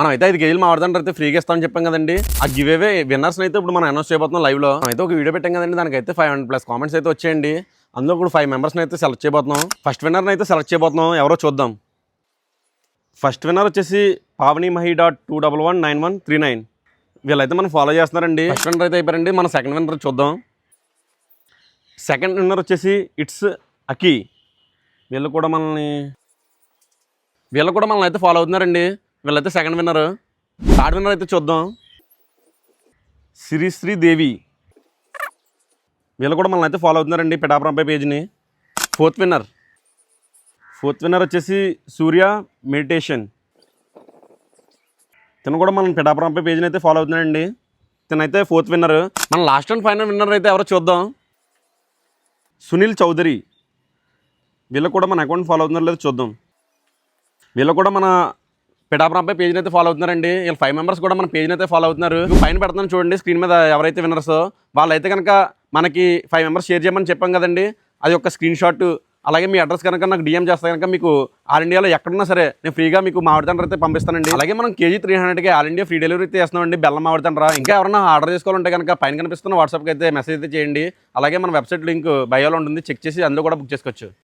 మనం అయితే 5 కేజీలు మామిడిదండ అయితే ఫ్రీగా ఇస్తామని చెప్పాం కదండి. ఆ గివ్ అవే విన్నర్స్ అయితే ఇప్పుడు మనం అనౌన్స్ చేయబోతున్నాం లైవ్లో. అయితే ఒక వీడియో పెట్టాం కదండి, దానికైతే 500+ కామెంట్స్ అయితే వచ్చేయండి. అందులో ఇప్పుడు 5 మెంబర్స్ని అయితే సెలెక్ట్ చేయబోతున్నాం. ఫస్ట్ విన్నర్ని అయితే సెలెక్ట్ చేయబోతున్నాం. ఎవరో చూద్దాం. ఫస్ట్ విన్నర్ వచ్చేసి pavani.2119139. వీళ్ళైతే మనం ఫాలో చేస్తున్నారండి. ఫస్ట్ విన్నర్ అయితే అయిపోయారండి. మన సెకండ్ విన్నర్ చూద్దాం. సెకండ్ విన్నర్ వచ్చేసి ఇట్స్ అకీ. వీళ్ళు కూడా మనల్ని అయితే ఫాలో అవుతున్నారండి. వీళ్ళైతే సెకండ్ విన్నర్. థర్డ్ విన్నర్ అయితే చూద్దాం. శ్రీ దేవి. వీళ్ళు కూడా మనల్ని అయితే ఫాలో అవుతున్నారండి పిఠాపురంపై పేజ్ని. ఫోర్త్ విన్నర్ వచ్చేసి సూర్య మెడిటేషన్. తను కూడా మనం పిఠాపురంపై పేజ్ని అయితే ఫాలో అవుతున్నాడండి. తనైతే ఫోర్త్ విన్నర్. మన లాస్ట్ అండ్ ఫైనల్ విన్నర్ అయితే ఎవరో చూద్దాం. సునీల్ చౌదరి. వీళ్ళు కూడా మన అకౌంట్ ఫాలో అవుతున్నారు లేదో చూద్దాం. వీళ్ళు కూడా మన పిఠాపురంపై పేజ్ని అయితే ఫాలో అవుతున్నారండి. వీళ్ళు 5 మెంబర్స్ కూడా మన పేజ్ని అయితే ఫాలో అవుతున్నారు. పైన పెడుతున్నాను చూడండి స్క్రీన్ మీద, ఎవరైతే విన్నర్స్ వాళ్ళైతే కనుక మనకి 5 మెంబర్స్ షేర్ చేయమని చెప్పాం కదండి. అది ఒక స్క్రీన్ షాట్, అలాగే మీ అడ్రస్ కనుక నాకు డిఎం చేస్తే కనుక మీకు ఆల్ ఇండియాలో ఎక్కడున్నా సరే నేను ఫ్రీగా మీకు మామిడిదండ్ర అయితే పంపిస్తానండి. అలాగే మనం కేజీ 300కి ఆల్ ఇండియా ఫ్రీ డెలివరీ అయితే చేస్తున్నామండి బెల్లం మామిడిదండ్ర. ఇంకా ఎవరైనా ఆర్డర్ చేసుకోవాలంటే కనుక పైన కనిపిస్తున్న వాట్సాప్కి అయితే మెసేజ్ అయితే చేయండి. అలాగే మన వెబ్సైట్ లింక్ బయోలో ఉంటుంది, చెక్ చేసి అందులో కూడా బుక్ చేసుకోవచ్చు.